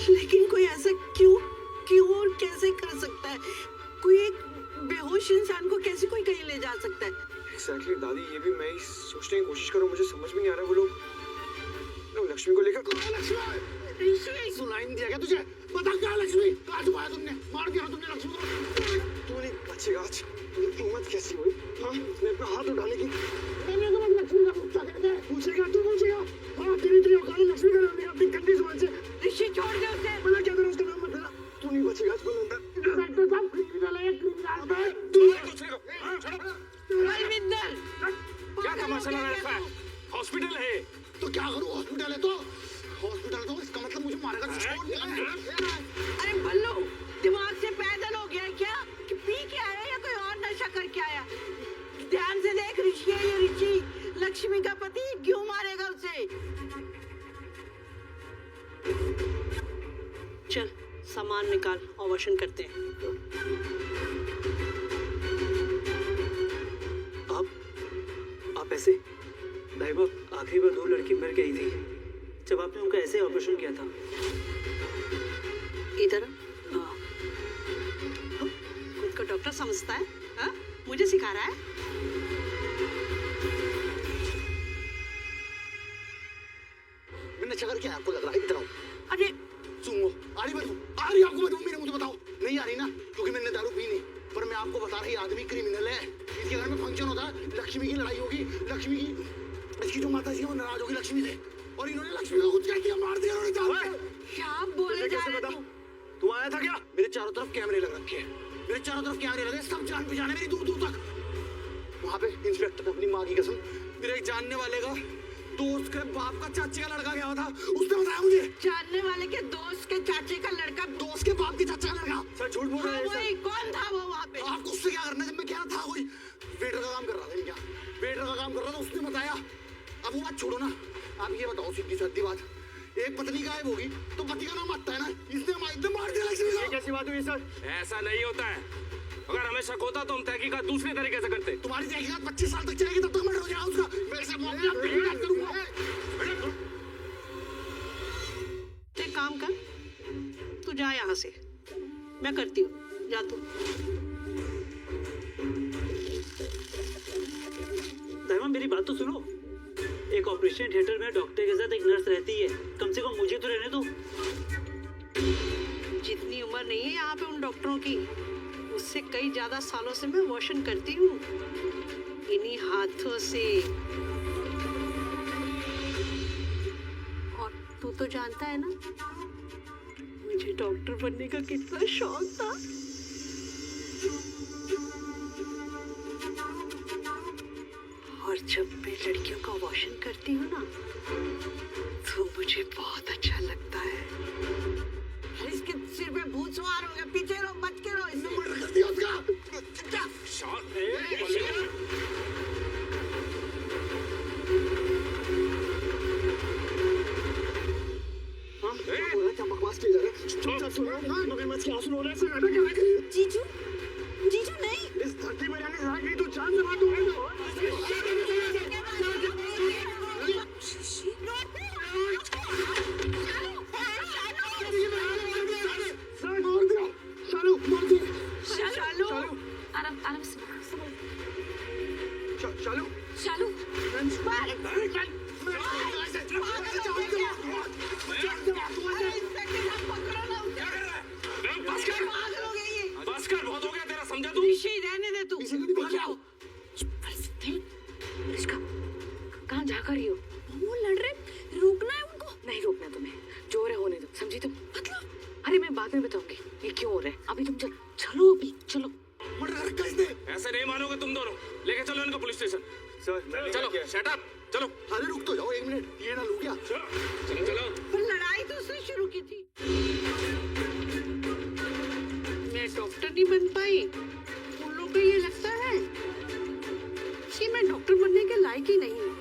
लेकिन कोई ऐसा क्यों क्यों और कैसे कर सकता है? कोई एक बेहोश इंसान को कैसे कोई कहीं ले जा सकता है? एग्जैक्टली दादी, ये भी मैं ही सोचने की कोशिश करूं, मुझे समझ में नहीं आ रहा वो लोग लक्ष्मी को लेकर। लक्ष्मी सुनाई नहीं दिया क्या तुझे? बता क्या लक्ष्मी? कहाँ छुपाया तुमने? मार दिया तुमने लक्ष्मी को? तू नहीं बचेगा आज। हिम्मत कैसी हुई? हाँ, मैं अपना हाथ उठाने की। मैंने कहा लक्ष्मी का पूछा कहते हैं। पूछेगा तू पूछेगा? हाँ, तेरी औकात है लक्ष्मी का नाम लिया अपनी गंदी जुबान से। ऋषि छोड़ दे उसे। मना क्या करूं, उसका नाम मत लेना। तू नहीं बचेगा आज बलविंदर। डॉक्टर साहब क्रिमिनल है, क्रिमिनल है। तू नहीं बचेगा। बलविंदर, क्या तमाशा लगा रखा है? हॉस्पिटल है तो क्या करूं? हॉस्पिटल है तो इसका मतलब मुझे मारेगा तो छोड़ दे। अरे बल्लू, दिमाग से पैदल हो गया है क्या? कि पी के आया या कोई और नशा करके आया? ध्यान से देख, ऋषि है ये ऋषि, लक्ष्मी का पति, क्यों मारेगा उसे? चल सामान निकाल, ऑपरेशन करते हैं। आप ऐसे? दाहिबा, आखिरी बार 2 लड़की मर गई थी जब आपने उनका ऐसे ऑपरेशन किया था। इधर खुद को डॉक्टर समझता है? हाँ? मुझे सिखा रहा है? मैंने नशा करके आपको लग रहा है? इधर आओ। अरे सुनो, आ रही आपको बताओ, मेरे मुझे बताओ। नहीं आ रही ना, क्योंकि मैंने दारू पी नहीं। पर मैं आपको बता रही, आदमी क्रिमिनल है। इसके घर में फंक्शन होता है, लक्ष्मी की लड़ाई होगी, लक्ष्मी की, इसकी जो माता जी वो नाराज होगी लक्ष्मी से, और इन्होंने लक्ष्मी को कुछ कह दिया, मार दिया इन्होंने। क्या बोले जा रहे हो? तू आया था क्या? मेरे चारों तरफ कैमरे लग रखे हैं, मेरे चारों तरफ कैमरे लगे, सब जान पहचान है मेरी दूर दूर तक। वहाँ पे इंस्पेक्टर ने अपनी माँ की कसम, मेरे एक जानने वाले का दोस्त के बाप का चाचे का लड़का गया था, उसने बताया मुझे। जानने वाले के दोस्त के चाचे का लड़का? दोस्त के बाप के चाचा का लड़का। सर झूठ बोल रहे हैं सर। कौन था वो वहाँ पे? आपको उससे क्या करना है? जब मैं कह रहा था कोई वेटर का काम कर रहा था, क्या वेटर का काम कर रहा था, उसने बताया। अब वो बात छोड़ो ना, आप ये बताओ सीधी सादी बात, एक पत्नी गायब होगी तो पति का नाम आता है ना, इसने मार दिया लक्ष्मी को। ये कैसी बात हुई सर? ऐसा नहीं होता है। अगर हमें शक होता तो हम तहकीकात दूसरे तरीके से करते। तुम्हारी तहकीकात 25 साल तक चलेगी, तब तक मर्डर हो जाएगा उसका। मैं ऐसे मामले में तहकीकात करूंगा। तो एक काम कर, तू जा यहाँ से, मैं करती हूँ, जा तू। दाहिबा, मेरी बात तो सुनो। एक ऑपरेशन थिएटर में डॉक्टर के साथ एक नर्स रहती है, कम से कम मुझे तो रहने दो। जितनी उम्र नहीं है यहाँ पे उन डॉक्टरों की, उससे कई ज्यादा सालों से मैं वॉशन करती हूँ इन्हीं हाथों से। और तू तो जानता है ना मुझे डॉक्टर बनने का कितना शौक था। और जब मैं लड़कियों का वॉशन करती हूँ ना, तो मुझे बहुत अच्छा लगता है। इसके सिर पे भूत सवार हो गया, पीछे रहो, बच के रहो। इसने मर्डर कर दिया उसका। क्या बकवास किया जा रहा है? चुपचाप सुनो, मगरमच्छ के आंसू रो रहे हैं। जीजू, जीजू नहीं। इस धरती में रहने लायक नहीं तो जान से मार दूंगा। आराम से। शालू, शालू, बस कर, बहुत हो गया तेरा, समझा तू? ऋषि रहने दे तू। कहाँ जा कर रही हो? वो लड़ रहे, रोकना है उनको। नहीं रोकना तुम्हें, जो रहे होने दो, समझी तुम? मतलब अरे मैं बाद में बताऊंगी ये क्यों हो रहा है। अभी तुम चलो अभी चलो। ऐसे नहीं मानोगे तुम दोनों, लेके चलो इनको पुलिस स्टेशन। सर चलो, शट अप, चलो। अरे रुक तो जाओ 1 मिनट, ये ना लू क्या? चलो चलो। पर लड़ाई तो उसने शुरू की थी। मैं डॉक्टर नहीं बन पाई, उन लोगों को ये लगता है कि मैं डॉक्टर बनने के लायक ही नहीं हूँ।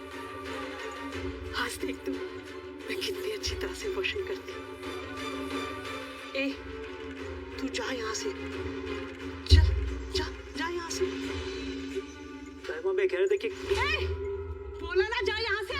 आज देख तू मैं कितनी अच्छी तरह से वॉशिंग करती हूँ। ए, तू जा यहाँ से, चल जा यहाँ से। दाहिबा, मैं कह रहा था कि बोला ना जा यहाँ से।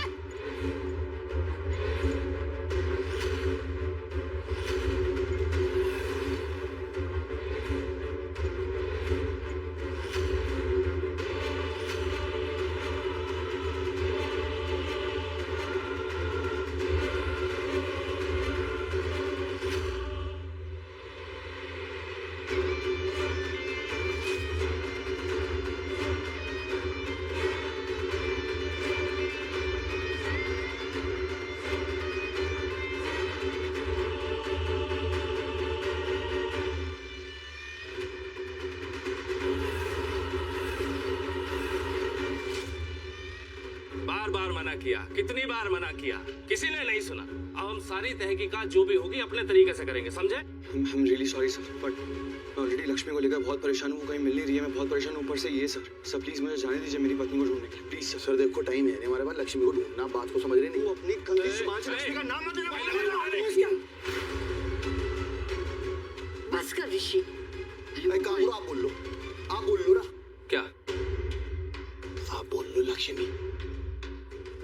किया, कितनी बार मना किया, किसी ने नहीं सुना। अब हम सारी तहकीकात जो भी होगी अपने तरीके से करेंगे, समझे? I'm really sorry sir, but मैं ऑलरेडी लक्ष्मी को लेकर बहुत परेशान हूँ, कहीं मिल नहीं रही है, मैं बहुत परेशान हूँ। ऊपर से ये सर प्लीज मुझे जाने दीजिए मेरी पत्नी को ढूंढने के लिए, प्लीज सर। सर देखो टाइम है नहीं हमारे पास लक्ष्मी को ढूंढना, बात को समझ रहे नहीं। वो अपनी गंदी जुबान से लक्ष्मी का नाम मत लेना। बस कर ऋषि। भाई काम करो, आप बोल लो, आप बोल लो ना। क्या? आप बोल लो लक्ष्मी।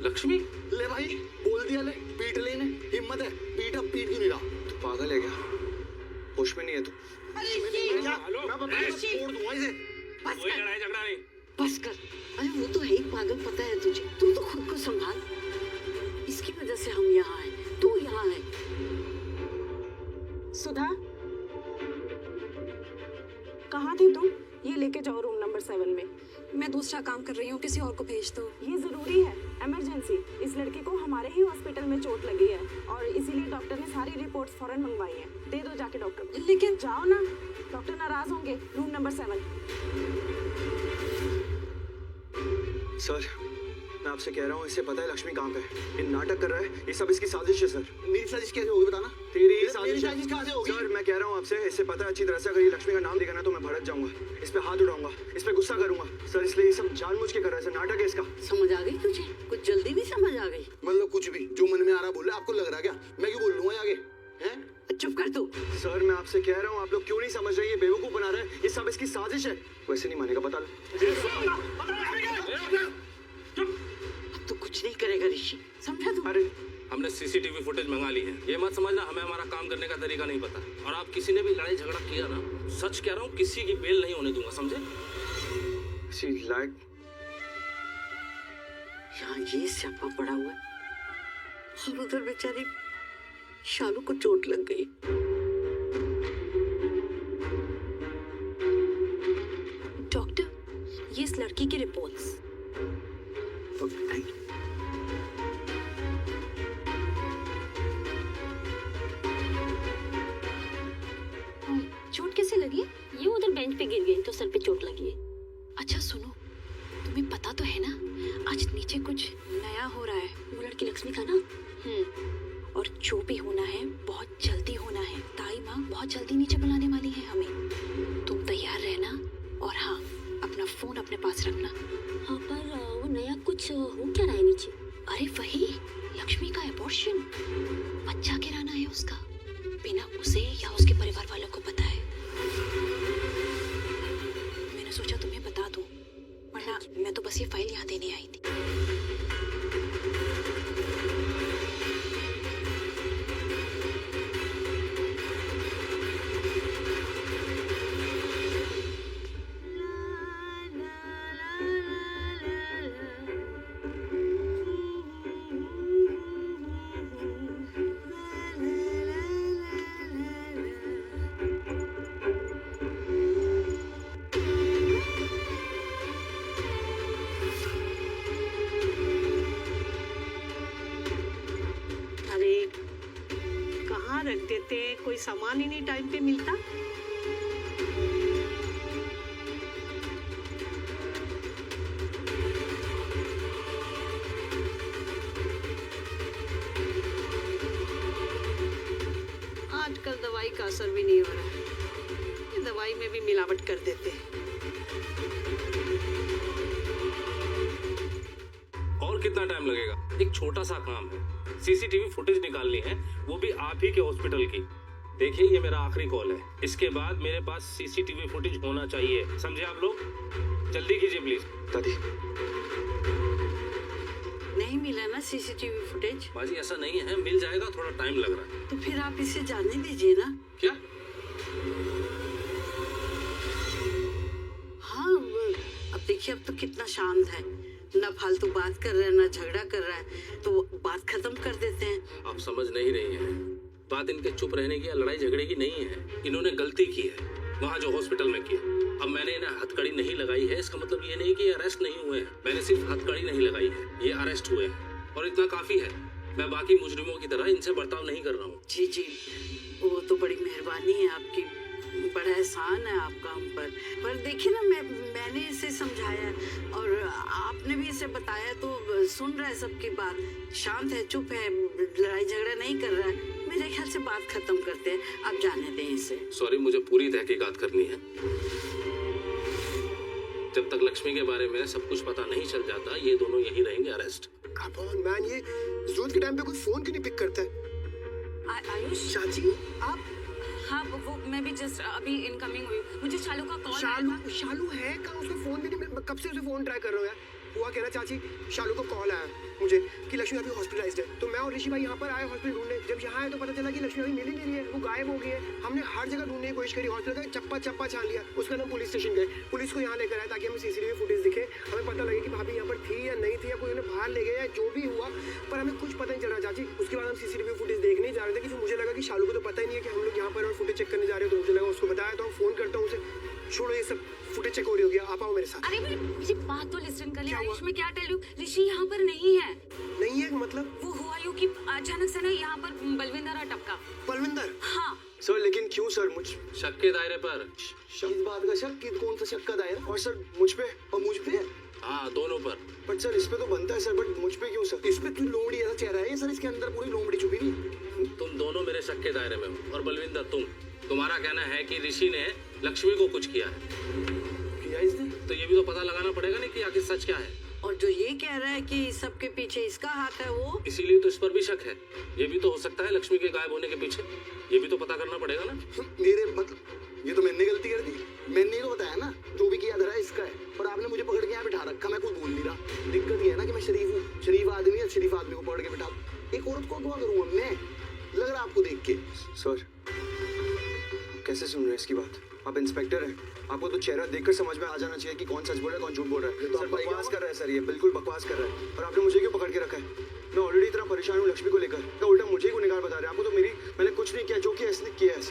लक्ष्मी? ले भाई बोल दिया, ले पीट लेने हिम्मत है, पीट अब पीट क्यों नहीं रहा? तू पागल है क्या? होश में नहीं है तू? क्या? हेलो? मैं बताऊंगा, तोड़ दूंगा इसे। बस कोई कर, लड़ाई झगड़ा नहीं। बस कर। अरे वो तो है ही पागल, पता है तुझे। तू तो खुद को संभाल। इसकी वजह से हम यहाँ हैं, तू यहाँ है। सुधा, कहाँ थे तुम? ये लेके जाओ रूम नंबर 7 में। मैं दूसरा काम कर रही हूँ, किसी और को भेज दो। ये जरूरी है, इमरजेंसी। इस लड़के को हमारे ही हॉस्पिटल में चोट लगी है और इसीलिए डॉक्टर ने सारी रिपोर्ट्स फौरन मंगवाई हैं। दे दो जाके डॉक्टर को। लेकिन जाओ ना, डॉक्टर नाराज होंगे। Room number 7। सर मैं आपसे कह रहा हूँ, इसे पता है लक्ष्मी कहाँ पे है। ये नाटक कर रहा है, ये सब इसकी साजिश है सर। मेरी साजिश कैसे होगी बताना? तेरी मेरी साजिश साजिश कहाँ से होगी? सर मैं कह रहा हूँ आपसे, इसे पता है अच्छी तरह से, अगर ये लक्ष्मी का नाम देगा ना तो मैं भड़क जाऊंगा, इस पे हाथ उठाऊंगा, इस पे गुस्सा करूंगा सर, इसलिए ये सब जानबूझ के कर रहा है सर, नाटक है इसका। समझ आ गई तुझे? कुछ जल्दी नहीं समझ आ गई? मतलब कुछ भी जो मन में आ रहा बोल रहा, आपको लग रहा क्या मैं क्यों बोल लूंगा आगे? हैं? चुप कर तू। सर मैं आपसे कह रहा हूँ, आप लोग क्यों नहीं समझ रहे? ये बेवकूफ बना रहा है, ये सब इसकी साजिश है। वैसे नहीं मानेगा, बता लो। अब तो कुछ नहीं करेगा ऋषि, समझा तू? अरे हमने सीसीटीवी फुटेज मंगा ली है। ये मत समझना हमें हमारा काम करने का तरीका नहीं पता। और आप किसी ने भी लड़ाई झगड़ा किया ना, सच कह रहा हूँ, किसी की बेल नहीं होने दूंगा, समझे? सी लाइक यहाँ ये स्यापा पड़ा हुआ है और उधर बेचारी शालू को चोट लग गई। डॉक्टर, ये इस लड़की की रिपोर्ट्स। Thank you. चोट कैसे लगी? ये उधर बेंच पे गिर गई तो सर पे चोट लगी है। अच्छा सुनो, तुम्हें पता तो है ना आज नीचे कुछ नया हो रहा है। वो लड़की लक्ष्मी का ना। और जो भी होना है बहुत जल्दी होना है। ताई माँ बहुत जल्दी नीचे बुलाने वाली है हमें। तुम तैयार रहना और हाँ, अपना फोन अपने पास रखना। हाँ पर वो नया कुछ हो क्या रहा है नीचे? अरे वही लक्ष्मी का एबॉर्शन, बच्चा गिराना है उसका, बिना उसे या उसके परिवार वालों को पता है। मैंने सोचा तुम्हें बता दूं, वरना मैं तो बस ये फाइल यहाँ देने आई थी। रख देते, कोई सामान ही नहीं टाइम पे मिलता। आजकल दवाई का असर भी नहीं हो रहा है, ये दवाई में भी मिलावट कर देते हैं। और कितना टाइम लगेगा? एक छोटा सा काम है, सीसीटीवी फुटेज निकालनी है, वो भी आप ही के हॉस्पिटल की। देखिए ये मेरा आखिरी कॉल है, इसके बाद मेरे पास सीसीटीवी फुटेज होना चाहिए, समझे आप लोग? जल्दी कीजिए प्लीज। दादी नहीं मिला ना सीसीटीवी फुटेज? बाजी ऐसा नहीं है, मिल जाएगा, थोड़ा टाइम लग रहा है। तो फिर आप इसे जाने दीजिए ना। क्या? हाँ अब देखिए, अब तो कितना शांत है, ना फालतू बात कर रहा है ना झगड़ा कर रहा है, तो बात खत्म कर देते हैं। आप समझ नहीं रही हैं, बात इनके चुप रहने की या लड़ाई झगड़े की नहीं है। इन्होंने गलती की है वहाँ जो हॉस्पिटल में की। अब मैंने इन्हें हथकड़ी नहीं लगाई है, इसका मतलब ये नहीं कि अरेस्ट नहीं हुए हैं। मैंने सिर्फ हथकड़ी नहीं लगाई है, ये अरेस्ट हुए हैं और इतना काफी है। मैं बाकी मुजरिमों की तरह इनसे बर्ताव नहीं कर रहा हूँ। जी जी, वो तो बड़ी मेहरबानी है आपकी, बड़ा एहसान है आपका हम पर देखिए ना, मैंने इसे समझाया और आपने भी इसे बताया तो सुन रहा है सबकी बात, शांत है, चुप है, लड़ाई झगड़ा नहीं कर रहा है। मेरे ख्याल से बात खत्म करते हैं, अब जाने दें इसे। सॉरी, मुझे पूरी तहकीकात करनी है। जब तक लक्ष्मी के बारे में सब कुछ पता नहीं चल जाता, ये दोनों यहीं रहेंगे अरेस्ट। कम ऑन मैन, ये जरूरत के टाइम पे कोई फोन क्यों नहीं पिक करता है? आयुष, चाची आप हाँ वो मैं भी जस्ट अभी इनकमिंग हुई, मुझे शालू का कॉल शालू है कहाँ? उसका फोन भी नहीं, मैं कब से उसे फोन ट्राई कर रहा हूँ यार। हुआ क्या ना चाची, शालू को कॉल आया मुझे कि लक्ष्मी अभी हॉस्पिटलाइज्ड है। तो मैं और ऋषि भाई यहाँ पर आए हॉस्पिटल ढूंढने। जब यहाँ आए तो पता चला कि लक्ष्मी अभी मिल ही नहीं रही है, वो गायब हो गई है। हमने हर जगह ढूंढने की कोशिश करी, हॉस्पिटल का चप्पा चप्पा छान लिया। उसके बाद हम पुलिस स्टेशन गए, पुलिस को यहाँ लेकर आए ताकि हमें सीसीटीवी फुटेज दिखे, हमें पता लगे कि भाभी यहाँ पर थी या नहीं थी, या कोई उन्हें बाहर ले गया या जो भी हुआ, पर हमें कुछ पता नहीं चल रहा चाची। उसके बाद हम सीसीटीवी फुटेज देखने जा रहे थे कि मुझे लगा कि शालू को तो पता ही नहीं है कि हम लोग यहाँ पर और फुटेज चेक करने जा रहे हो, तो मुझे लगा उसको बताया, तो हम फोन करता हूँ उसे। छोड़ो ये सब, फुटेज चेक हो गया, आप आओ मेरे साथ। अरे मेरी बात तो लिसन कर ले आयुष, मैं क्या टेल यू, ऋषि यहाँ पर नहीं है। नहीं है मतलब? वो हुआ यूं कि अचानक से ना यहाँ पर बलविंदर और टपका। बलविंदर? हाँ सर लेकिन क्यों सर? मुझ शक के दायरे पर। इस बात का शक कि कौन सा शक का दायरा? और सर मुझ पे और मुझ पे? हाँ, दोनों पर। बट सर इस पे तो बनता है सर, बट मुझ पे क्यों सर? इस पे तू लोमड़ी ऐसा चेहरा है सर, इसके अंदर पूरी लोमड़ी छुपी हुई। तुम दोनों मेरे शक के दायरे में हो। और बलविंदर, तुम्हारा कहना है कि ऋषि ने लक्ष्मी को कुछ किया है। इसने तो ये भी तो पता लगाना पड़ेगा ना कि आखिर सच क्या है। और जो ये कह रहा है कि सबके पीछे इसका हाथ है, वो इसीलिए तो इस पर भी शक है। ये भी तो हो सकता है लक्ष्मी के गायब होने के पीछे, ये भी तो पता करना पड़ेगा ना। मेरे मतलब ये तो मैंने गलती कर दी, मैंने तो बताया ना जो भी किया धरा इसका है, और आपने मुझे पकड़ के यहाँ बिठा रखा, मैं कुछ बोल नहीं रहा। दिक्कत ये है ना कि मैं शरीफ हूँ, शरीफ आदमी है, शरीफ आदमी को पकड़ के बिठा, एक औरत को अगवा करूंगा मैं? लग रहा आपको देख के? सर कैसे सुन रहे हैं इसकी बात? आप इंस्पेक्टर हैं, आपको तो चेहरा देखकर समझ में आ जाना चाहिए कि कौन सच बोल रहा है कौन झूठ बोल रहा है। तो सर आप भाई बकवास कर रहा है सर, ये बिल्कुल बकवास कर रहा है। और आपने मुझे क्यों पकड़ के रखा है? मैं ऑलरेडी इतना परेशान हूँ लक्ष्मी को लेकर, क्या उल्टा मुझे ही गुनहगार बता रहे हैं? आपको तो मैंने कुछ नहीं किया, जो किया इसने किया है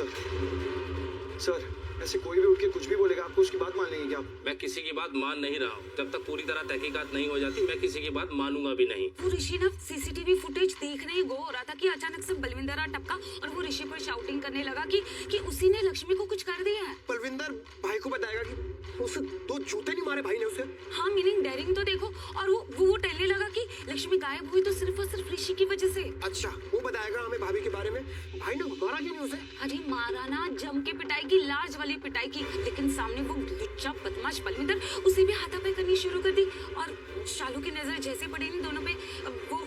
सर। ऐसे कोई भी उठ के कुछ भी बोलेगा, आपको उसकी बात मान लेंगे क्या आप? मैं किसी की बात मान नहीं रहा हूँ। जब तक पूरी तरह तहकीकात नहीं हो जाती, मैं किसी की बात मानूंगा भी नहीं। वो ऋषि ना सीसीटीवी फुटेज देखने ही गो हो रहा था कि अचानक से बलविंदर और टपका और वो ऋषि पर शाउटिंग करने लगा कि उसी ने लक्ष्मी को कुछ कर दिया है। बलविंदर भाई को बताएगा कि उसे 2 जूते नहीं मारे भाई ने उसे? हाँ, मीनिंग डेयरिंग तो देखो। और वो टहलने लगा कि लक्ष्मी गायब हुई तो सिर्फ और सिर्फ ऋषि की वजह से। अच्छा, वो बताएगा हमें भाभी के बारे में। भाई ने मारा क्यों नहीं उसे? अरे मारा ना, जम के पिटाई की, लार्ज वाली पिटाई की, लेकिन सामने वो लुच्चा बदमाश बलविंदर, उसे भी हाथापाई करनी शुरू कर दी। और शालू की नजर जैसे पड़ी इन दोनों पे,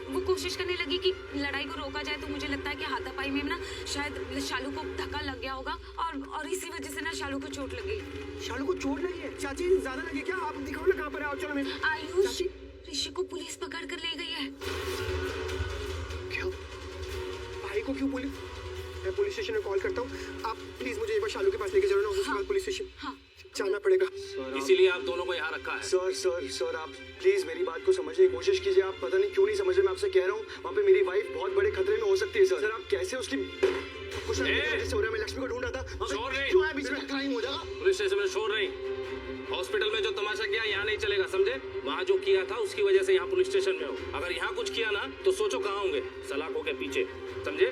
वो कोशिश करने लगी कि लड़ाई को रोका जाए। तो मुझे लगता है कि हाथापाई में ना शायद शालू को धक्का लग गया होगा और इसी वजह से ना शालू को चोट लगी। शालू को चोट लगी है? चाची ज्यादा लगी क्या? आप दिखाओ ना कहाँ पर है, आओ चलो मेरे। आयुष, ऋषि को पुलिस पकड़ कर ले गई है। क्यों? भाई को क्यों पुलिस? मैं पुलिस स्टेशन में कॉल करता हूँ, आप प्लीज मुझे एक बार शालू के पास लेके चलो ना, उसके बाद पुलिस स्टेशन जाना पड़ेगा। इसीलिए आप दोनों को यहाँ रखा है। सर आप प्लीज मेरी बात को समझने की कोशिश कीजिए। आप पता नहीं क्यों नहीं समझ रहे, मैं आपसे कह रहा हूँ, वहाँ पे मेरी वाइफ बहुत बड़े खतरे में हो सकती है सर। आप कैसे उसकी कुछ जैसे हो रहा है? मैं लक्ष्मी को ढूंढ रहा था। शोर नहीं। क्यों आया बीच में? क्राइम हो जाएगा। पुलिस स्टेशन में शोर नहीं। हॉस्पिटल में जो तमाशा किया यहाँ नहीं चलेगा, समझे? वहाँ जो किया था उसकी वजह से यहाँ पुलिस स्टेशन में हो। अगर यहाँ कुछ किया ना तो सोचो कहाँ होंगे, सलाखों के पीछे, समझे?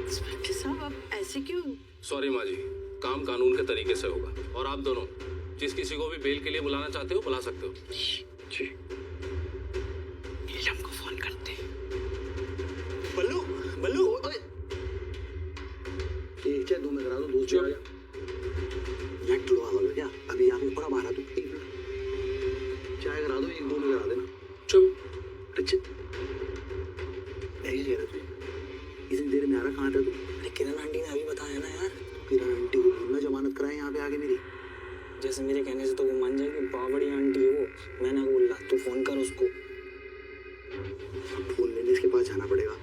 इंस्पेक्टर साहब आप ऐसे क्यों? सॉरी माँ जी, काम कानून के तरीके से होगा। और आप दोनों जिस किसी को भी बेल के लिए बुलाना चाहते हो बुला सकते हो। जी नीलम को फोन करते हैं। बल्लू बल्लू, एक चाय 2 में करा दो, 2 चाय नेट लो आवा क्या? अभी आपने पड़ा मारा तो ठीक है, चाय करा दो, 1-2 में करा देना। चुप। अच्छा ऐसे कह रहा तू, इतनी देर में आ रहा कहाँ था तू? अरे किरण आंटी ने अभी बताया ना यार। किरण आंटी को बोलना जमानत कराए यहाँ पे आगे मेरी। जैसे मेरे कहने से तो वो मान जाएगी, बहुत बड़ी आंटी है वो। मैंने बोल रहा तू फोन कर उसको। फोन लेने इसके पास जाना पड़ेगा।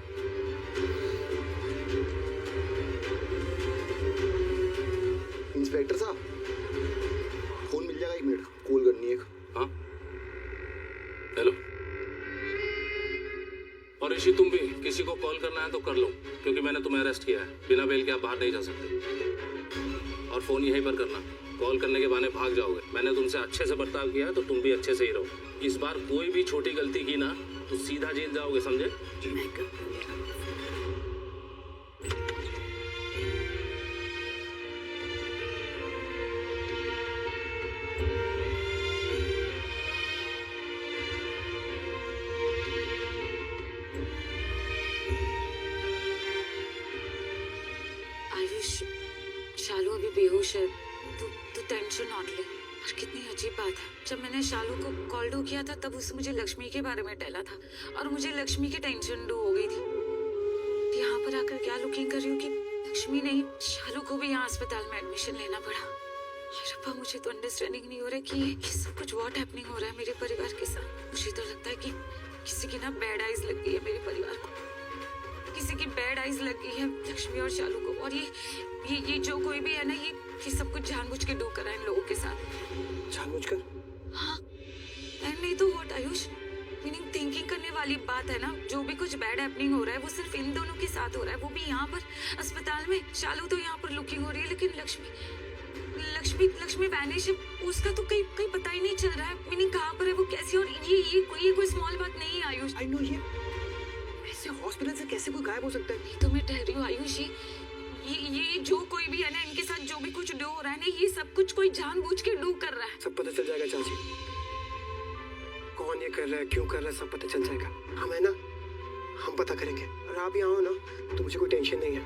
इंस्पेक्टर साहब फोन मिल जाएगा? 1 मिनट कॉल करनी है एक। हाँ, हेलो। और ऋषि तुम भी किसी को कॉल करना है तो कर लो, क्योंकि मैंने तुम्हें अरेस्ट किया है। बिना बेल के आप बाहर नहीं जा सकते। और फोन यहीं पर करना, कॉल करने के बहाने भाग जाओगे। मैंने तुमसे अच्छे से बर्ताव किया है तो तुम भी अच्छे से ही रहो। इस बार कोई भी छोटी गलती की ना तो सीधा जेल जाओगे, समझे? मैं करता हूँ। शालू अभी बेहोश है, तू टेंशन मत ले। और कितनी अजीब बात है, जब मैंने शालू को कॉल डू किया था तब उसने मुझे लक्ष्मी के बारे में टहला था और मुझे लक्ष्मी की टेंशन डू हो गई थी। यहाँ पर आकर क्या लुकिंग कर रही हूँ कि लक्ष्मी नहीं, शालू को भी यहाँ अस्पताल में एडमिशन लेना पड़ा। रब्बा, मुझे तो अंडरस्टैंडिंग नहीं हो रहा कि ये सब कुछ व्हाट हैपनिंग हो रहा है मेरे परिवार के साथ। मुझे तो लगता है कि किसी की ना बैड आइज लग गई है मेरे परिवार को, किसी की बैड आइज लग गई है लक्ष्मी और शालू को। और ये जो कोई भी है ना, ये सब कुछ जानबूझ के डू करा है इन लोगों के साथ। जानबूझकर? हाँ, नहीं तो व्हाट आयुष, मीनिंग थिंकिंग करने वाली बात है ना। जो भी कुछ बैड हैपनिंग हो रहा है वो सिर्फ इन दोनों के साथ हो रहा है, वो भी यहाँ पर अस्पताल में। शालू तो यहाँ पर लुकिंग हो रही है, लेकिन लक्ष्मी वैनिश, उसका तो कहीं पता ही नहीं चल रहा है, मीनिंग कहाँ पर है वो, कैसी। और ये कोई स्मॉल बात नहीं है आयुष। आई नो, ये ऐसे हॉस्पिटल से कैसे कोई गायब हो सकता है? नहीं तो मैं ठहरी हूँ आयुष, ये जो कोई भी है ना, इनके साथ जो भी कुछ डू हो रहा है ना, ये सब कुछ कोई जानबूझ के डू कर रहा है। सब पता चल जाएगा चाची, कौन ये कर रहा है, क्यों कर रहा है, सब पता चल जाएगा। हम है ना, हम पता करेंगे। और आप यहाँ हो ना तो मुझे कोई टेंशन नहीं है।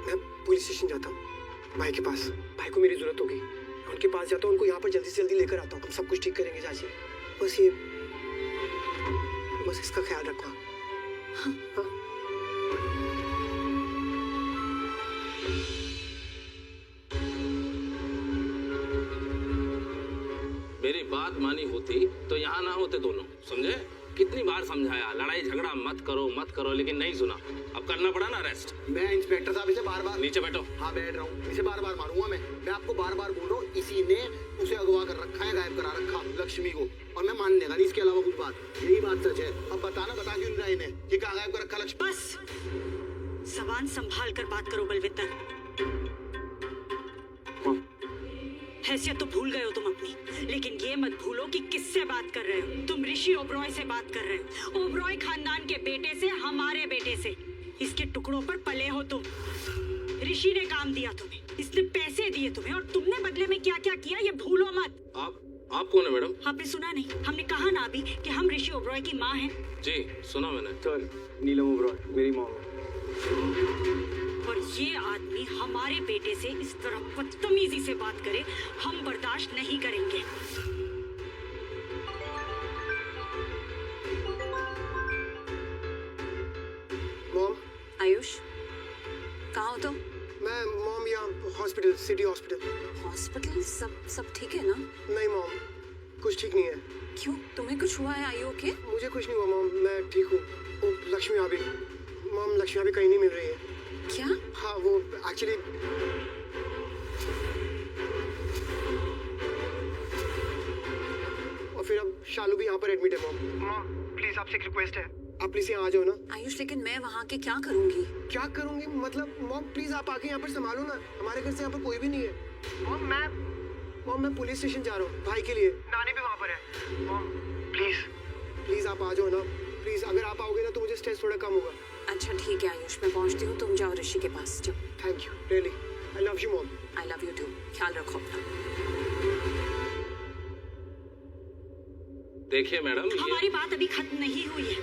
मैं पुलिस स्टेशन जाता हूँ, भाई के पास। भाई को मेरी जरूरत होगी, उनके पास जाता हूँ, उनको यहाँ पर जल्दी से जल्दी लेकर आता हूँ। हम सब कुछ ठीक करेंगे चाची, बस इसका ख्याल रखना। हाँ। मेरी बात मानी होती तो यहाँ ना होते दोनों, समझे? कितनी बार समझाया लड़ाई झगड़ा मत करो, लेकिन नहीं सुना। अब करना पड़ा ना अरेस्ट। मैं इंस्पेक्टर साहब इसे बार बार नीचे बैठो। हाँ बैठ रहा हूँ, इसे बार बार मारूंगा मैं आपको बार बार बोल रहा हूँ, इसी ने उसे अगवा कर रखा है, गायब करा रखा लक्ष्मी को, और मैं मान लेगा नहीं इसके अलावा कुछ बात। यही बात सच है। अब बता क्यों नहीं रहा इन्हें कि कहाँ गायब कर रखा लक्ष्मी? बस जबान संभाल कर बात करो बलविंदर। हैसियत तो भूल गए हो तुम अपनी, लेकिन ये मत भूलो कि किससे बात कर रहे हो। तुम ऋषि ओबरॉय से बात कर रहे हो, ओबरॉय खानदान के बेटे से, हमारे बेटे से। इसके टुकड़ों पर पले हो तुम। ऋषि ने काम दिया तुम्हें, इसने पैसे दिए तुम्हें, और तुमने बदले में क्या क्या किया ये भूलो मत। आप कौन है मैडम? आपने सुना नहीं? हमने कहा ना अभी कि हम ऋषि ओबरॉय की माँ हैं। जी सुना मैंने। सर, नीलम ओबरॉय मेरी माँ है। और ये आदमी हमारे बेटे से इस तरह बदतमीजी से बात करे, हम बर्दाश्त नहीं करेंगे। मॉम। आयुष, कहाँ हो तुम? मैं मॉम यहाँ हॉस्पिटल, सिटी हॉस्पिटल। हॉस्पिटल? सब ठीक है ना? नहीं मॉम, कुछ ठीक नहीं है। क्यों, तुम्हें कुछ हुआ है? आयु ओके? मुझे कुछ नहीं हुआ मॉम, मैं ठीक हूँ। वो लक्ष्मी अभी, मॉम लक्ष्मी अभी कहीं नहीं मिल रही है। क्या? हाँ, वो एक्चुअली और फिर अब शालू भी यहाँ पर एडमिट है। मॉम प्लीज आपसे एक रिक्वेस्ट है, आप प्लीज यहाँ आ जाओ ना। आयुष, लेकिन मैं वहाँ के क्या करूँगी? क्या करूँगी मतलब? मॉम प्लीज आप आके यहाँ पर संभालो ना, हमारे घर से यहाँ पर कोई भी नहीं है। मॉम मैं पुलिस स्टेशन जा रहा हूँ भाई के लिए, नानी भी वहाँ पर है। मॉम प्लीज आप आ जाओ ना, प्लीज। अगर आप आओगे ना तो मुझे स्ट्रेस थोड़ा कम होगा। अच्छा ठीक है आयुष, मैं पहुँचती हूँ, तुम जाओ ऋषि के पास जाओ। Thank you, really I love you mom. I love you too. ख्याल रखो अपना। देखिए मैडम, हमारी बात अभी खत्म नहीं हुई है।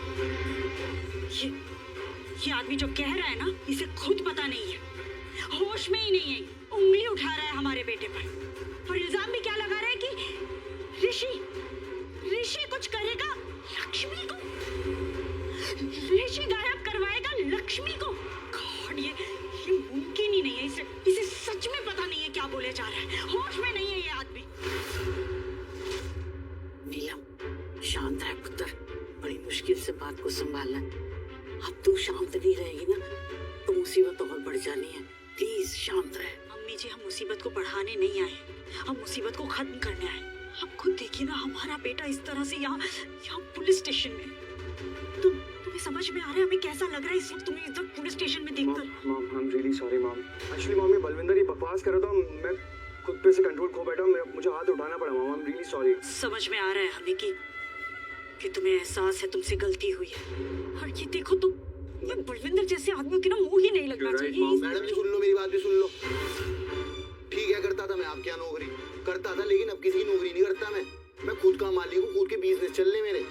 ये आदमी जो कह रहा है ना, इसे खुद पता नहीं है, होश में ही नहीं है, उंगली उठा रहा है हमारे बेटे पर, और इल्जाम भी क्या लगा रहा है कि ऋषि कुछ करेगा लक्ष्मी को, ऋषि गायब करवाएगा लक्ष्मी को। गॉड, ये मुमकिन ही नहीं है। इसे सच में पता नहीं है क्या बोले जा रहा है, होश में नहीं है ये आदमी। नीलम, शांत रह पुत्र, बड़ी मुश्किल से बात को संभालना। अब तू शांत नहीं रहेगी ना तो मुसीबत और बढ़ जानी है। प्लीज शांत रह। अम्मी जी, हम मुसीबत को बढ़ाने नहीं आए, हम मुसीबत को खत्म करने आए। आप खुद देखिए ना, हमारा बेटा इस तरह से यहाँ पुलिस स्टेशन में। तुम्हें समझ में आ रहा है हमें कैसा लग रहा है इस वक्त तुम्हें इधर पुलिस स्टेशन में देखकर? Mom I am really sorry mom. Actually mom, ये बलविंदर ही बकवास कर रहा था, मैं खुद पे से कंट्रोल खो बैठा, मुझे हाथ उठाना पड़ा। Mom I am really sorry. समझ में आ रहा है हमें कि तुम्हें एहसास है तुमसे गलती हुई है। और ये देखो, तुम ये बलविंदर जैसे आदमियों के ना मुंह ही नहीं लगना चाहिए। मैडम जी सुन लो, मेरी बात भी सुन लो। ठीक है, करता था मैं आपके यहाँ नौकरी करता था, लेकिन अब किसी की नौकरी नहीं करता मैं खुद का मालिक हूँ, खुद के बिजनेस चल रहे मेरे।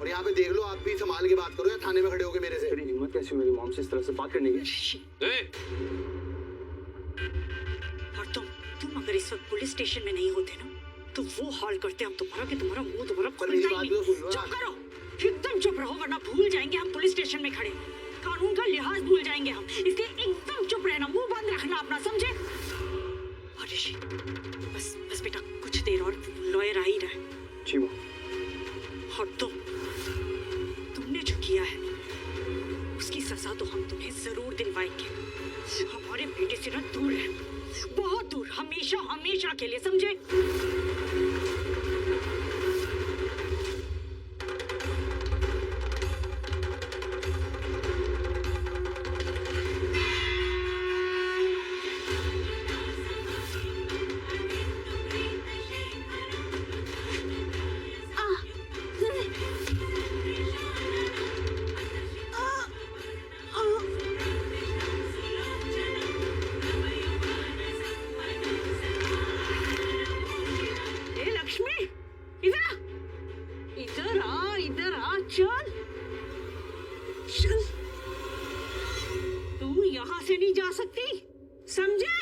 और यहाँ पे देख लो, आप भी संभाल के बात करो या थाने में खड़े होगे मेरे से। तेरी हिम्मत कैसी हुई मेरी मॉम से इस तरह से बात करने की? इस वक्त पुलिस स्टेशन में नहीं होते ना तो वो हॉल करते हम तुम्हारा कि तुम्हारा मुंह दोबारा पर मेरी खुलता बात ही भी तो सुन नहीं। लो चुप यार। करो, एकदम चुप रहो वरना भूल जाएंगे हम पुलिस स्टेशन में खड़े। कानून का लिहाज भूल जाएंगे हम, इसलिए एकदम चुप रहना, मुंह बंद रखना अपना, समझे? और ऋषि बस बस बेटा कुछ देर और लॉयर आ ही रहा है। जी वो और तुमने जो किया है उसकी सजा तो हम तुम्हें जरूर दिलवाएंगे। हमारे बेटे से ना दूर है, बहुत दूर, हमेशा हमेशा के लिए, समझे? ए लक्ष्मी, इधर आ, चल चल, तू यहाँ से नहीं जा सकती, समझे?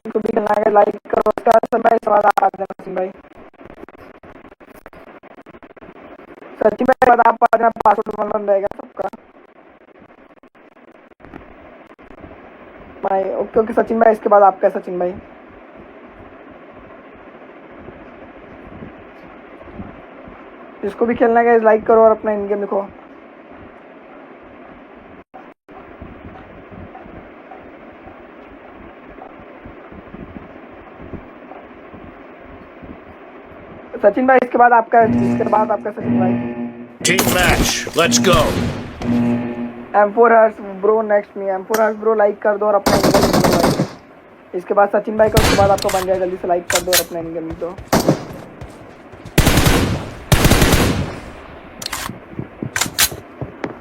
तो भी करना है, लाइक करो उसका समय सवाल आ जाना सिंह भाई। सचिन भाई बाद आप आ जाना, पासवर्ड बन रहेगा सबका भाई। ओके ओके सचिन भाई, इसके बाद आपका सचिन भाई। जिसको भी खेलना है लाइक करो और अपना इन गेम लिखो। सचिन भाई इसके बाद आपका सचिन भाई। Team match, let's go. M4 Harsh bro next me, M4 Harsh bro like कर दो और अपना इनकम लिख दो भाई। इसके बाद सचिन भाई का, उसके बाद आपको बन जाए, जल्दी से लाइक कर दो और अपना इनकम लिख दो।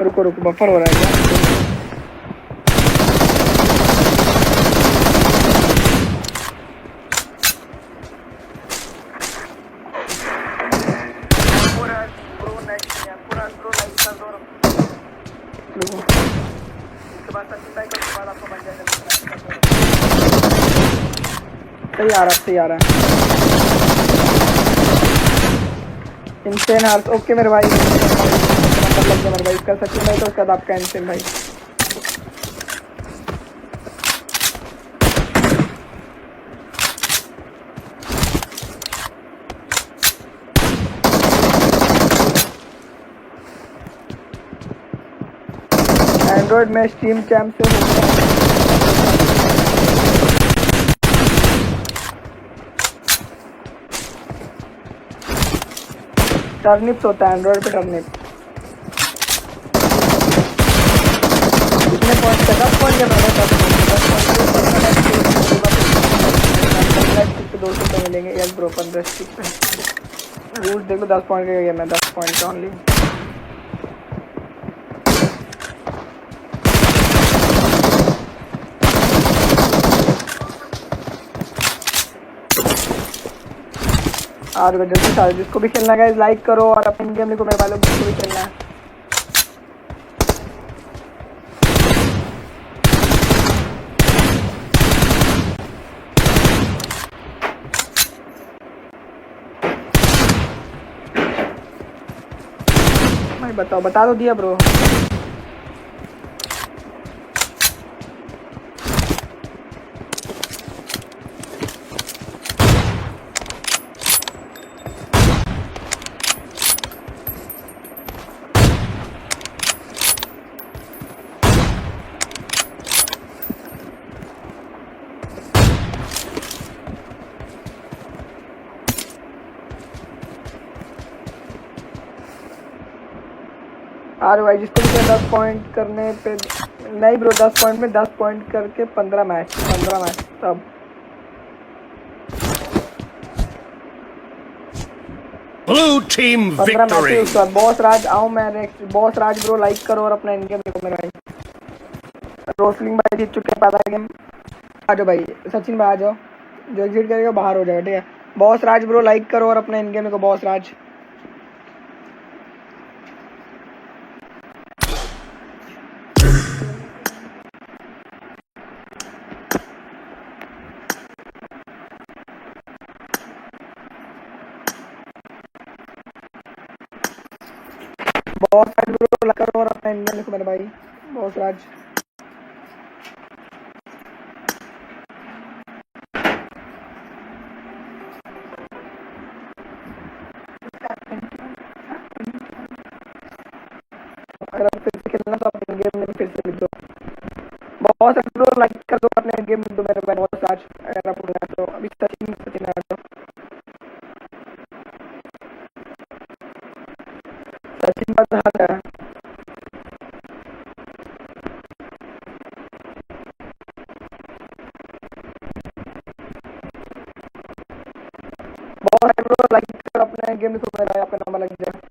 रुको रुको बफर हो रहा है क्या? सही आ रहा है इंसेन हार्स। ओके मेरे भाई, नंबर लग गया मेरे भाई। इसका सचिन भाई तो उसके बाद आपका इंसेन भाई। एंड्रॉइड में स्टीम चैम्प से टर्निप्स होता है एंड्रॉइड पे, टर्निप। कितने पॉइंट का? 10 पॉइंट का मैंने 10 पॉइंट 200 रुपये मिलेंगे। यस ब्रो 15 स्टिक पे रूल्स देखो, 10 पॉइंट का गेम है, 10 पॉइंट का ओनली। और जल्दी से जिसको भी खेलना है लाइक करो और अपने गेम लिखो मेरे भाई लोग, जिसको भी खेलना है। भाई बताओ, बता दो दिया ब्रो। अरे भाई जिसको भी 10 पॉइंट करने पे नहीं ब्रो, 10 पॉइंट में 10 पॉइंट करके 15 मैच सब। Blue team 15 match victory. उसके बाद बॉस राज आओ मैं नेक्स्ट बॉस राज ब्रो लाइक करो और अपना इनगेम देखो मेरे भाई। रोसलिंग भाई जीत चुके हैं पहला गेम। आ जाओ भाई सचिन भाई आ जाओ, जो एग्जिट करेगा बाहर हो जाएगा ठीक है। बॉस राज ब्रो लाइक करो और अपना इनगेम देखो बॉस राज। बॉस राज ब्रो लाइक करो और अपना इनगेम देखो मेरे भाई बॉस राज। अगर आप फिर से खेलना तो अपने गेम में फिर से लिख दो बॉस ब्रो लाइक कर दो अपने गेम में दो मेरे भाई बॉस राज। अगर आप बोलना तो अभी सचिन सचिन आ जाओ, सचिन बात हाथ है। बॉस ब्रो लाइक कर अपने गेम में तो मेरा आपका नंबर लग जाए।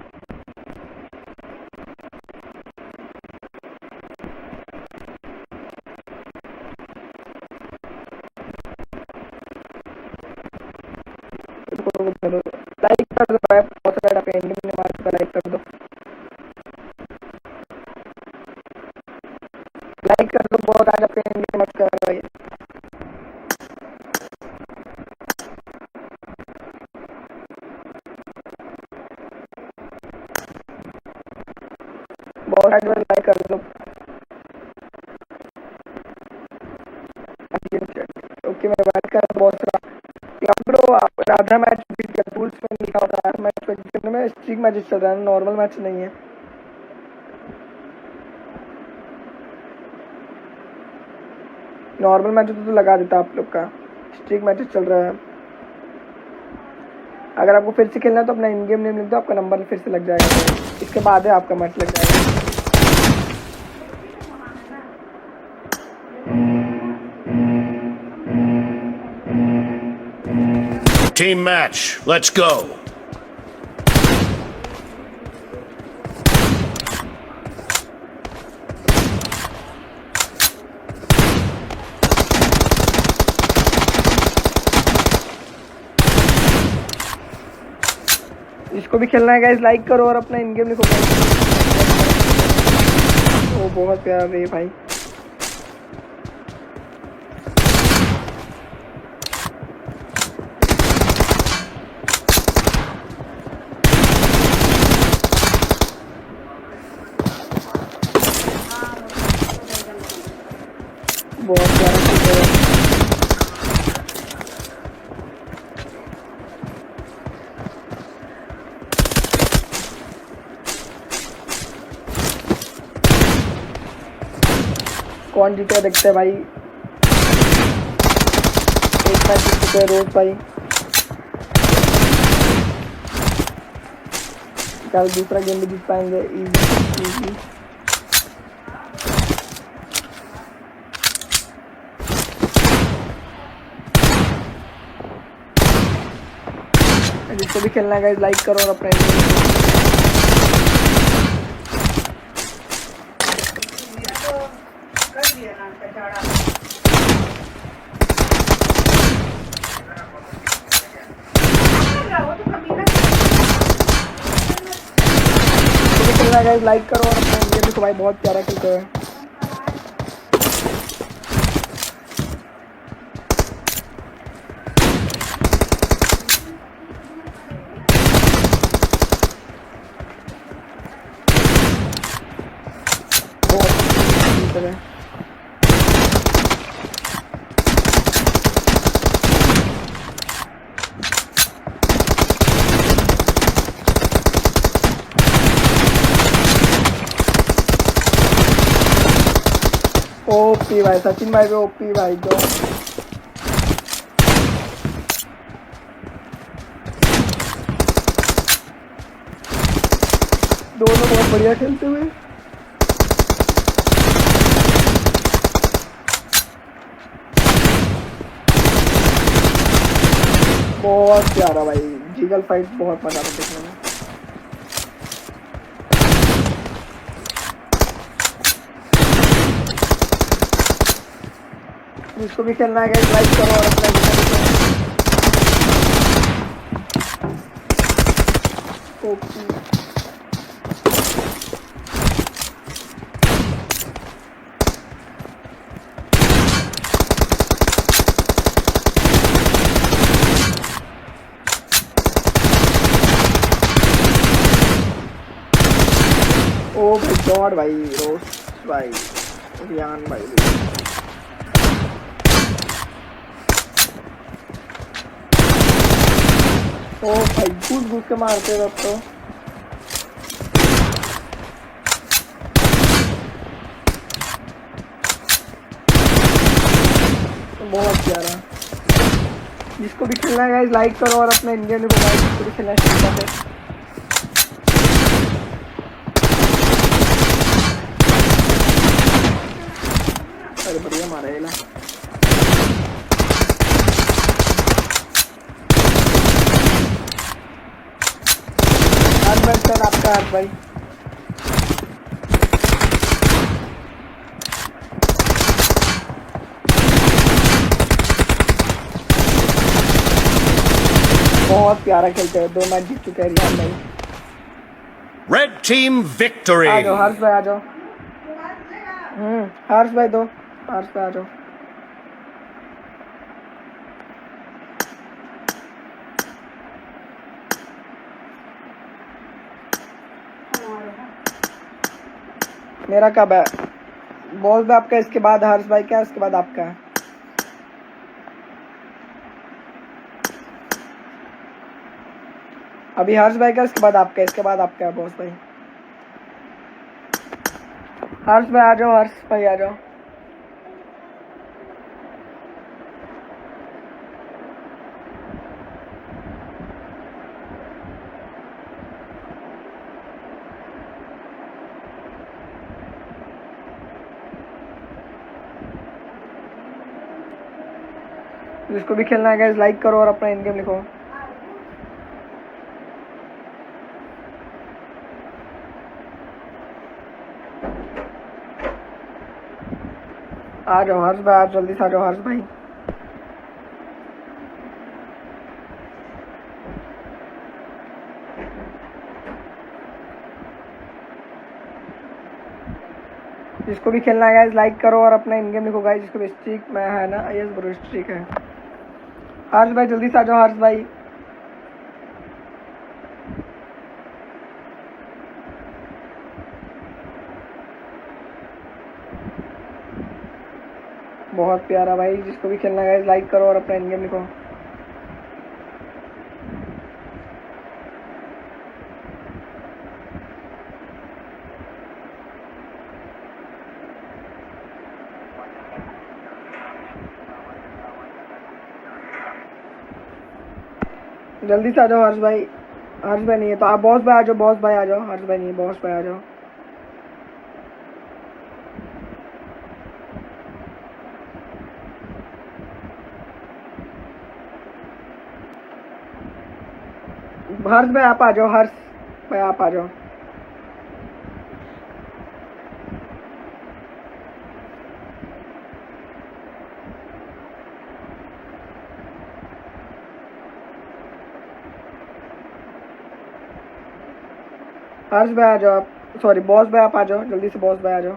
लाइक कर दो भाई बहुत सारे आप एंडिंग में मार कर लाइक कर दो, लाइक कर दो बहुत आज आप एंडिंग में मत कर भाई। बहुत आज लाइक कर दो। ओके मैं बात कर बहुत सारा ब्रो आधा मैच बीत गया। रूल्स में लिखा होता है मैच करने में स्ट्रिक मैचेस चल रहा है, नॉर्मल मैच नहीं है। नॉर्मल मैच तो लगा देता आप लोग का, स्ट्रिक मैचेस चल रहा है। अगर आपको फिर से खेलना है तो अपना इन गेम नेम लिख दो, आपका नंबर फिर से लग जाएगा, इसके बाद है आपका मैच लग जाएगा। Team match. Let's go. इसको भी खेलना है गाइस, लाइक करो और अपना इन गेम लिखो। वो बहुत प्यारा है भाई। बहुत प्यारा है। कौन जीतेगा देखते हैं भाई। एक मैच जीत चुके हैं रोज भाई, कल दूसरा गेम भी जीत पाएंगे इजी। जिसको भी खेलना है गाइस लाइक करो और अपने खेलना है गाइस लाइक करो और अपने देखो भाई बहुत प्यारा खेलते हैं। ओपी भाई सचिन भाई भी ओपी भाई जो दोनों बहुत बढ़िया खेलते हुए। बहुत प्यारा भाई। फिजिकल फाइट बहुत मजा आता है देखने में। जिसको भी खेलना है गाइस लाइक करो और अपना ओके ओ भाई गॉड भाई रोस्ट भाई रियान भाई ओ भाई घुस घुस के मारते हैं अब तो बहुत प्यारा। जिसको भी खेलना है गाइस लाइक करो और अपने इंडियन को गाइस जिसको भी खेलना है अरे बढ़िया मारा है ना। सर आपका हाथ भाई बहुत प्यारा खेलते हैं 2 मैच जीत चुके हैं रियान भाई। Red team victory. आ जाओ हर्ष भाई आ जाओ। हर्ष भाई दो हर्ष भाई आ जाओ। मेरा कब है बॉस भाई आपका, इसके बाद हर्ष भाई का, इसके बाद आपका है। अभी हर्ष भाई का, इसके बाद आपका, इसके बाद आपका है बॉस भाई। हर्ष भाई आ जाओ, हर्ष भाई आ जाओ। जिसको भी खेलना है गाइस लाइक करो और अपना इन गेम लिखो। आ जाओ हर्ष भाई, आप जल्दी से आ जाओ हर्ष भाई। जिसको भी खेलना है गाइस लाइक करो और अपना इन गेम लिखो गाइस। जिसको भी स्ट्रीक में है ना, यस ब्रो स्ट्रीक है। हर्ष भाई जल्दी से आ जाओ हर्ष भाई। बहुत प्यारा भाई। जिसको भी खेलना है गाइस लाइक करो और अपना इन गेम लिखो। जल्दी से आ जाओ हर्ष भाई। हर्ष भाई नहीं है तो आप बॉस भाई आ जाओ, बॉस भाई आ जाओ। हर्ष भाई नहीं है, बॉस भाई आ जाओ। हर्ष भाई आप आ जाओ, हर्ष भाई आप आ जाओ। हर्ष भाई आ जाओ आप, सॉरी बॉस भाई आप आ जाओ, जल्दी से बॉस भाई आ जाओ।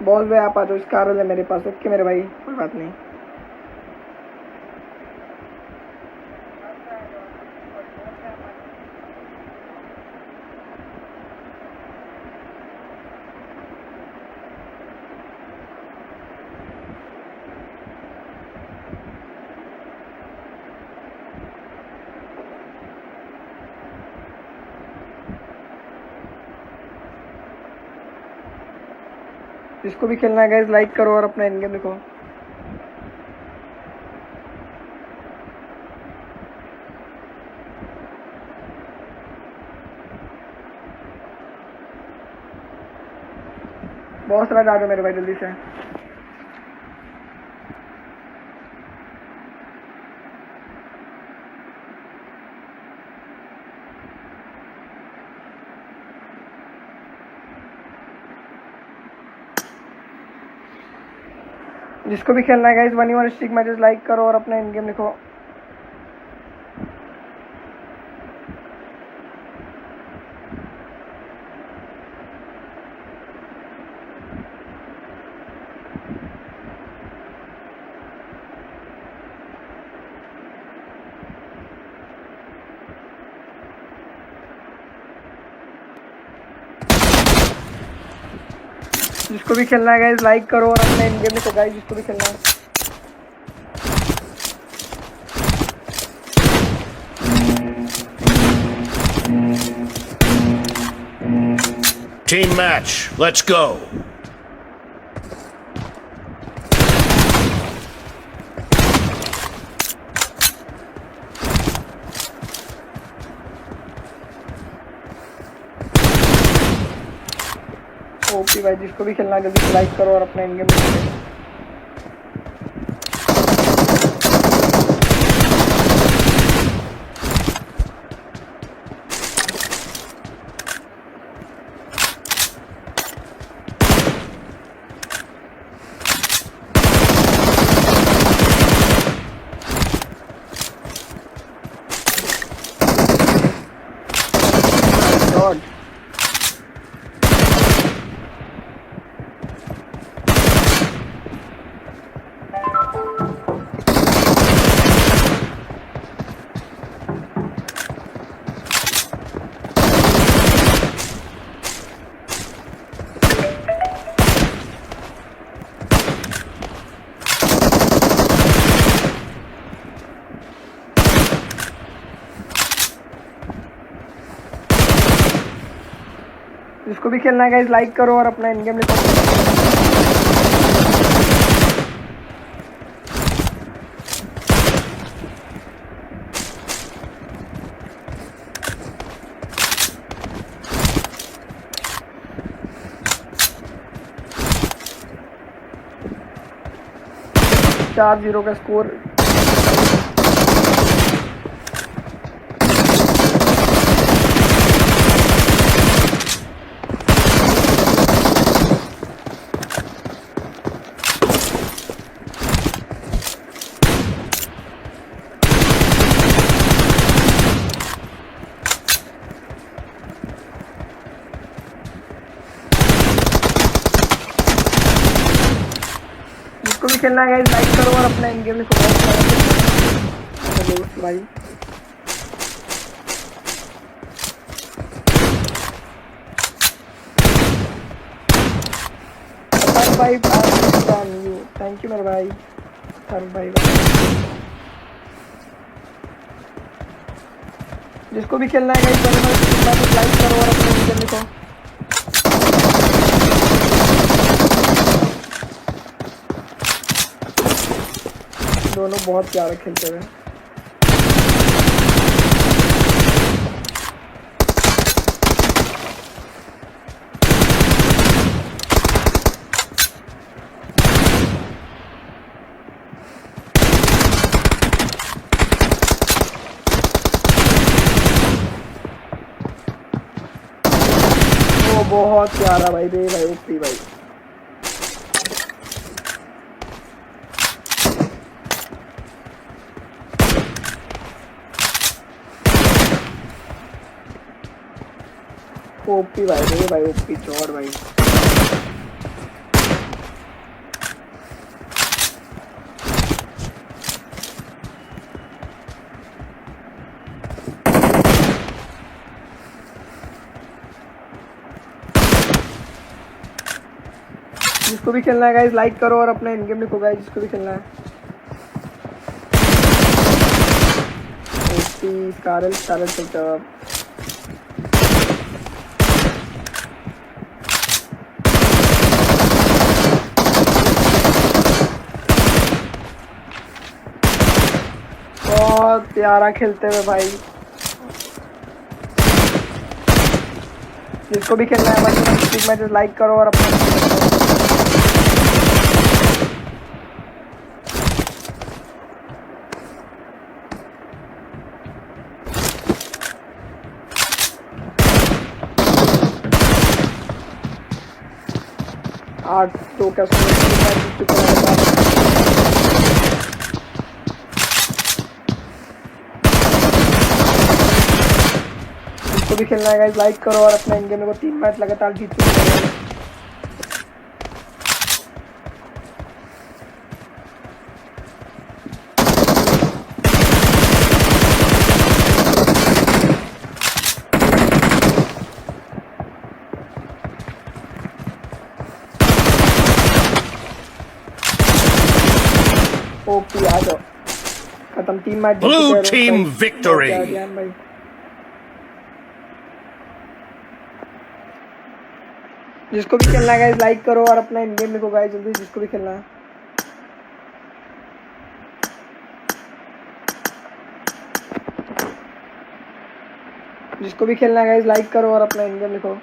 बॉस भाई आप आ जाओ, इसका है मेरे पास। ओके मेरे भाई कोई बात नहीं। जिसको भी खेलना है गाइस लाइक करो और अपना इन गेम लिखो। बॉस राज आ जाओ मेरे भाई जल्दी से। जिसको भी खेलना है guys 1v1 stick matches like करो और अपना इन गेम लिखो। जिसको भी खेलना है गाइस लाइक करो और अपना इन गेम लिखो गाइस जिसको भी खेलना है। Team match, let's go. Okay भाई जिसको भी खेलना है जल्दी से लाइक करो और अपना इन गेम लिखो। जिसको भी खेलना है गाइस लाइक करो और अपना इन गेम लिखो। चार 0 का स्कोर। जिसको भी खेलना है गाइस लाइक करो और अपना इन गेम लिखो भाई। भाई थैंक यू मेरे भाई भाई। जिसको भी खेलना है गाइस लाइक करो और अपना इन गेम लिखो। दोनों बहुत प्यारा खेलते हुए। वो बहुत प्यारा भाई रे भाई ओपी भाई। ओपी भाई रे भाई ओपी चौड़ भाई। जिसको भी खेलना है गाइस लाइक करो और अपना इन गेम लिखो गाइस जिसको भी खेलना है। ओपी कारल चलता है। बहुत प्यारा खेलते हुए भाई। जिसको भी खेलना है मैचेस लाइक करो और अपना 8-2 का स्कोर जीत चुके हैं लगातार। जिसको भी खेलना है गाइस लाइक करो और अपना इन गेम को 3 मैच लगातार जीत चुके हैं। ओके आ जाओ, खत्म 3 मैच जीत Blue चुके हैं। team भाई, victory. बहुत ध्यान भाई। जिसको भी खेलना है गाइस लाइक करो और अपना इन गेम लिखो गाइस जल्दी, जिसको भी खेलना है। जिसको भी खेलना है गाइस लाइक करो और अपना इन गेम लिखो।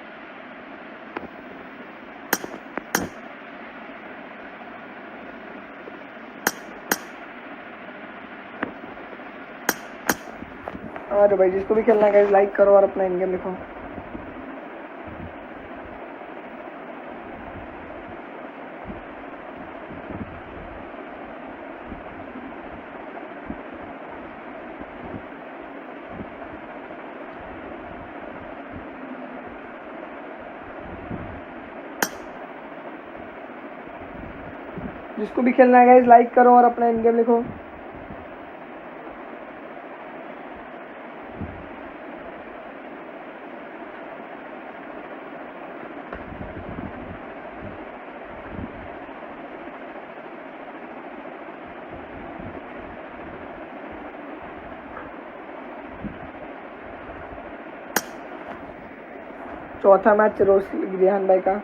आ जाओ भाई, जिसको भी खेलना है गाइस लाइक करो और अपना इन गेम लिखो। जिसको भी खेलना है गाइस लाइक करो और अपना इन गेम लिखो। चौथा मैच रेहान भाई का।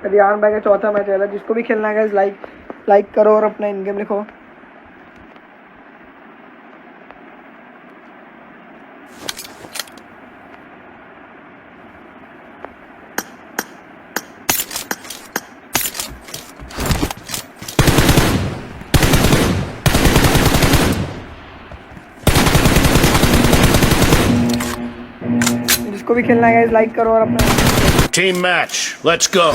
रेहान भाई का चौथा मैच है। जिसको भी खेलना है गाइस लाइक करो और अपना इन गेम लिखो। जिसको भी खेलना है गाइस लाइक करो और अपना Team match. Let's go.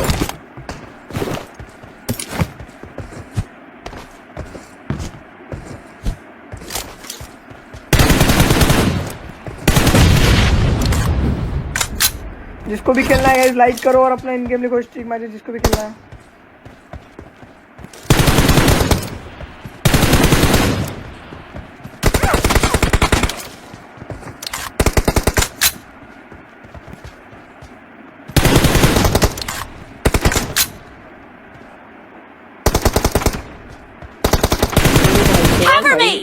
जिसको भी खेलना है गाइस लाइक करो और अपना इन गेम लिखो। स्ट्रीक मैच जिसको भी खेलना है। Cover me!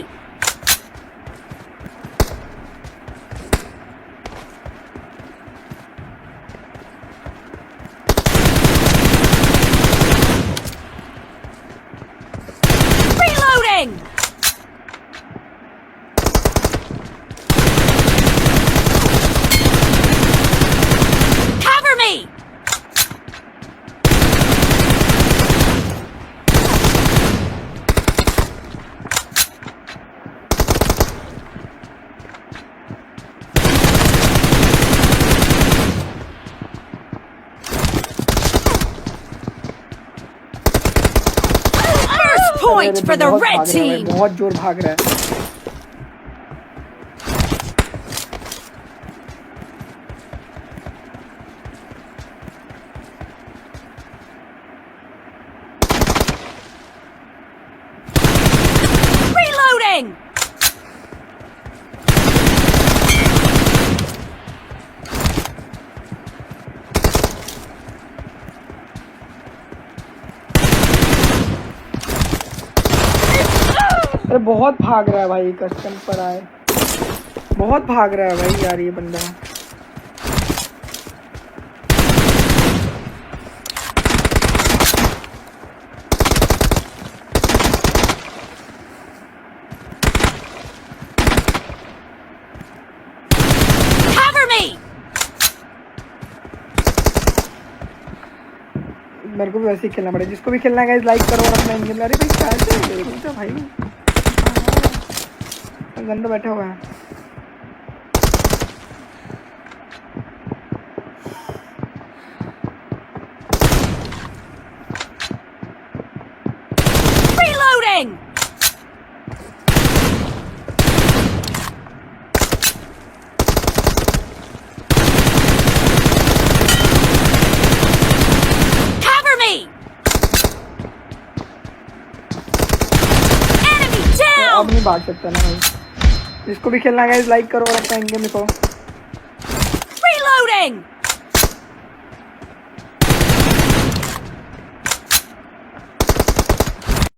Reloading! Cover me! First point for the red team! बहुत जोर भाग रहा है। Reloading! अरे बहुत भाग रहा है भाई, कस्टम पर आए बहुत भाग रहा है भाई यार ये बंदा। Cover me! मेरे को भी वैसे ही खेलना पड़ेगा। जिसको भी खेलना है गाइस लाइक करो और अपना इन गेम। अरे भाई कैसे भाई गन पे बैठा हुआ है। Reloading! Cover me! Enemy down! अब नहीं भाग सकता ना भाई। जिसको भी खेलना है गाइस लाइक करो और अपना एंड गेम लिखो। Reloading!